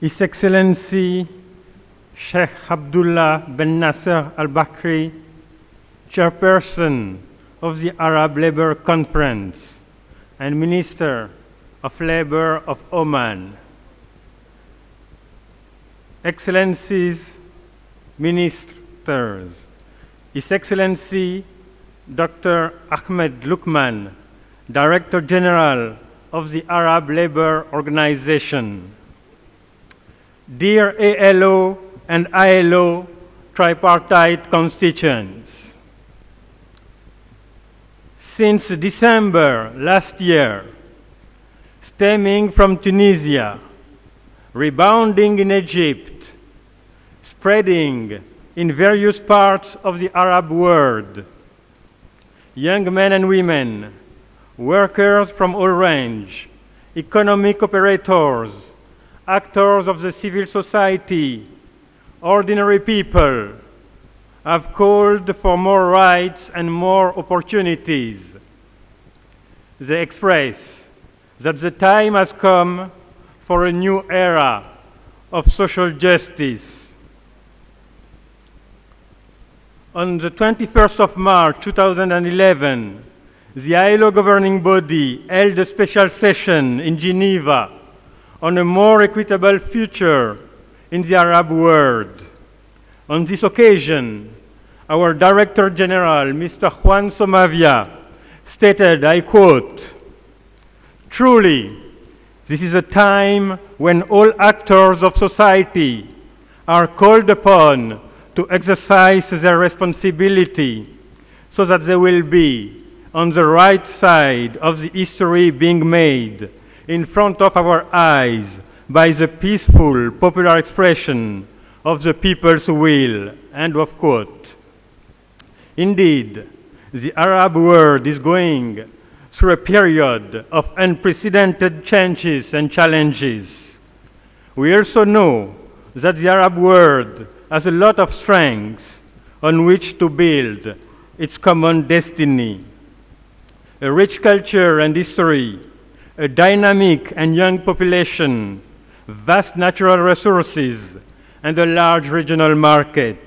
His Excellency Sheikh Abdullah bin Nasser al-Bakri, Chairperson of the Arab Labour Conference and Minister of Labour of Oman, Excellencies, Ministers, His Excellency Dr. Ahmed Lukman, Director General of the Arab Labour Organization, dear ALO and ILO tripartite constituents, since December last year, stemming from Tunisia, rebounding in Egypt, spreading in various parts of the Arab world, young men and women, workers from all range, economic operators, actors of the civil society, ordinary people, have called for more rights and more opportunities. They express that the time has come for a new era of social justice. On the 21st of March 2011, the ILO governing body held a special session in Geneva on a more equitable future in the Arab world. On this occasion, our Director General, Mr. Juan Somavia, stated, I quote, "Truly, this is a time when all actors of society are called upon to exercise their responsibility so that they will be on the right side of the history being made in front of our eyes by the peaceful popular expression of the people's will," end of quote. Indeed, the Arab world is going through a period of unprecedented changes and challenges. We also know that the Arab world has a lot of strengths on which to build its common destiny. A rich culture and history, a dynamic and young population, vast natural resources, and a large regional market.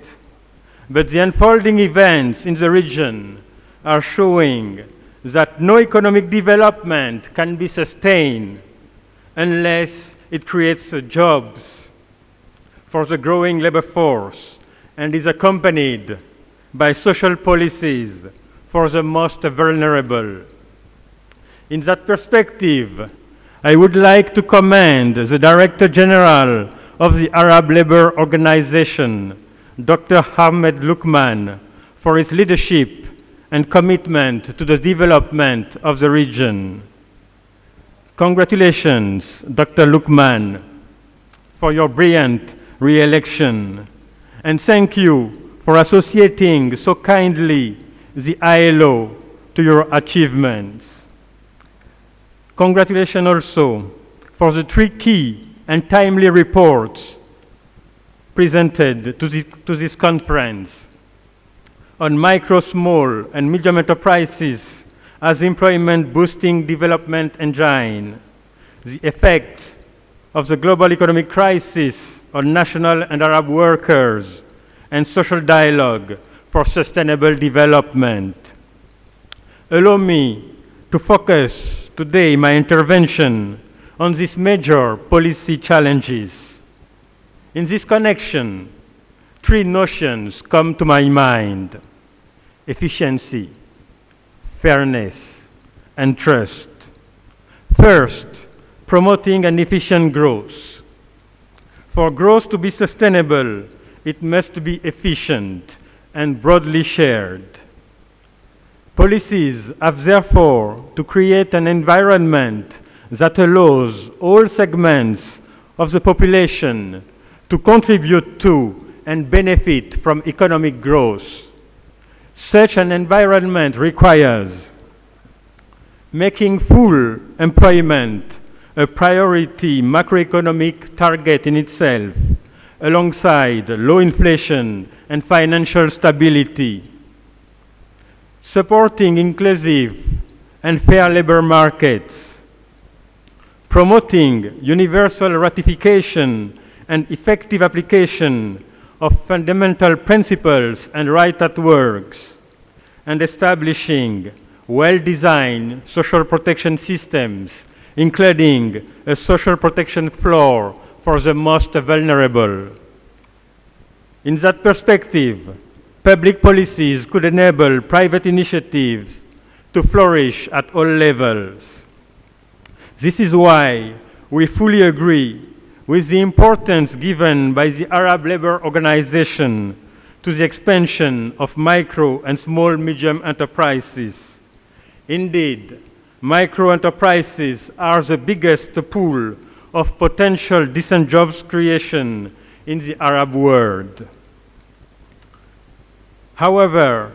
But the unfolding events in the region are showing that no economic development can be sustained unless it creates jobs for the growing labor force and is accompanied by social policies for the most vulnerable. In that perspective, I would like to commend the Director General of the Arab Labour Organization, Dr. Ahmed Lukman, for his leadership and commitment to the development of the region. Congratulations, Dr. Lukman, for your brilliant re-election, and thank you for associating so kindly the ILO to your achievements. Congratulations also for the 3 key and timely reports presented to this conference on micro, small, and medium enterprises as employment-boosting development engine, the effects of the global economic crisis on national and Arab workers, and social dialogue for sustainable development. Allow me to focus today my intervention on these major policy challenges. In this connection, 3 notions come to my mind: efficiency, fairness, and trust. First, promoting an efficient growth. For growth to be sustainable, it must be efficient and broadly shared. Policies have therefore to create an environment that allows all segments of the population to contribute to and benefit from economic growth. Such an environment requires making full employment a priority macroeconomic target in itself, alongside low inflation and financial stability, supporting inclusive and fair labor markets, promoting universal ratification and effective application of fundamental principles and right at work, and establishing well-designed social protection systems, including a social protection floor for the most vulnerable. In that perspective, public policies could enable private initiatives to flourish at all levels. This is why we fully agree with the importance given by the Arab Labour Organization to the expansion of micro and small-medium enterprises. Indeed, micro-enterprises are the biggest pool of potential decent jobs creation in the Arab world. However,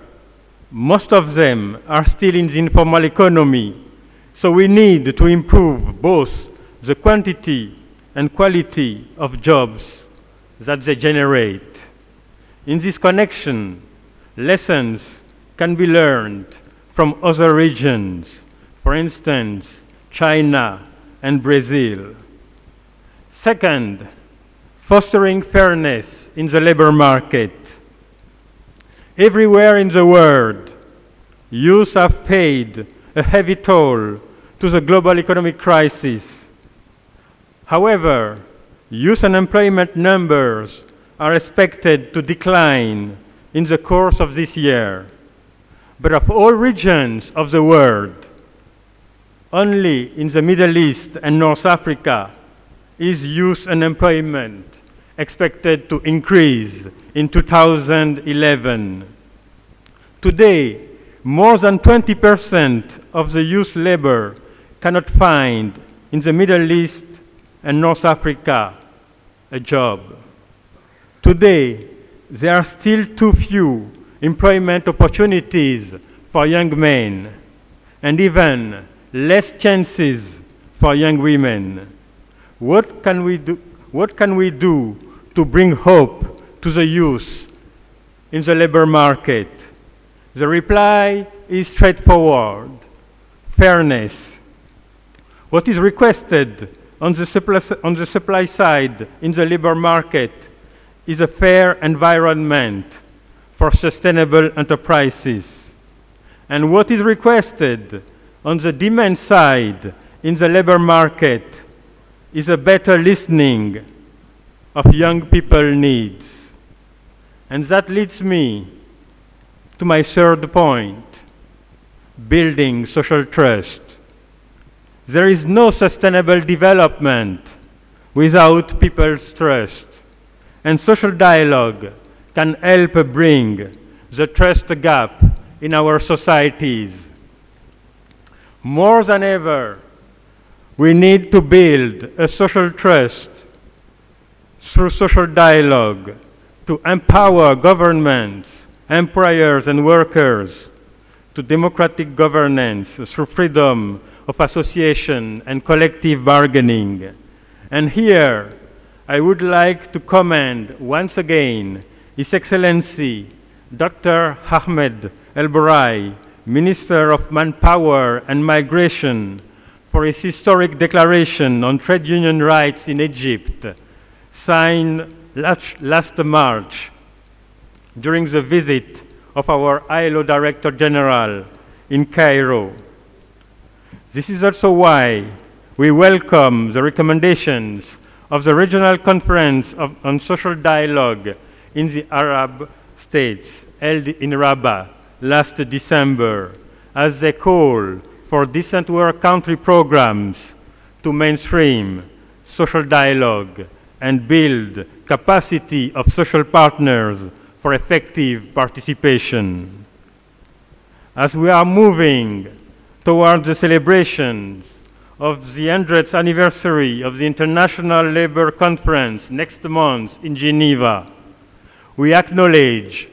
most of them are still in the informal economy, so we need to improve both the quantity and quality of jobs that they generate. In this connection, lessons can be learned from other regions, for instance, China and Brazil. Second, fostering fairness in the labor market. Everywhere in the world, youth have paid a heavy toll to the global economic crisis. However, youth unemployment numbers are expected to decline in the course of this year. But of all regions of the world, only in the Middle East and North Africa is youth unemployment expected to increase in 2011. Today, more than 20% of the youth labor cannot find in the Middle East and North Africa a job. Today, there are still too few employment opportunities for young men, and even less chances for young women. What can we do to bring hope to the youth in the labor market? The reply is straightforward: fairness. What is requested on the supply side in the labor market is a fair environment for sustainable enterprises. And what is requested on the demand side in the labor market is a better listening of young people's needs. And that leads me to my third point: building social trust. There is no sustainable development without people's trust, and social dialogue can help bring the trust gap in our societies. More than ever, we need to build a social trust through social dialogue to empower governments, employers, and workers to democratic governance through freedom of association and collective bargaining. And here, I would like to commend once again His Excellency Dr. Ahmed El-Borai, Minister of Manpower and Migration, for his historic declaration on trade union rights in Egypt, signed last March during the visit of our ILO Director General in Cairo. This is also why we welcome the recommendations of the Regional Conference on Social Dialogue in the Arab States, held in Rabat last December, as they call for decent work country programs to mainstream social dialogue and build capacity of social partners for effective participation. As we are moving towards the celebrations of the 100th anniversary of the International Labour Conference next month in Geneva, we acknowledge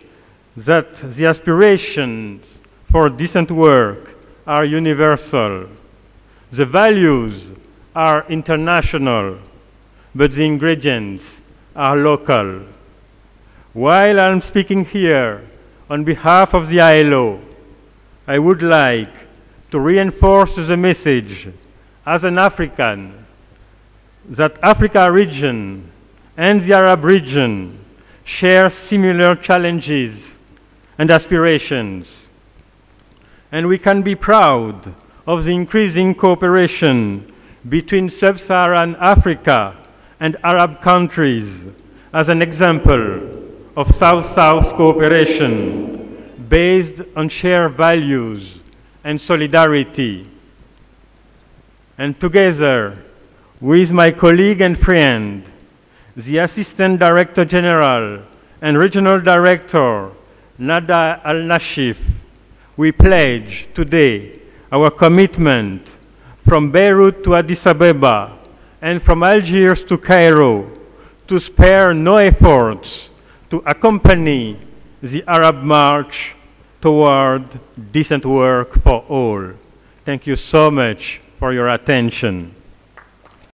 that the aspirations for decent work are universal. The values are international, but the ingredients are local. While I'm speaking here on behalf of the ILO, I would like to reinforce the message as an African that Africa region and the Arab region share similar challenges and aspirations. And we can be proud of the increasing cooperation between sub-Saharan Africa and Arab countries as an example of South-South cooperation based on shared values and solidarity. And together with my colleague and friend, the Assistant Director General and Regional Director, Nada Al-Nashif, we pledge today our commitment from Beirut to Addis Ababa and from Algiers to Cairo to spare no efforts to accompany the Arab March toward decent work for all. Thank you so much for your attention.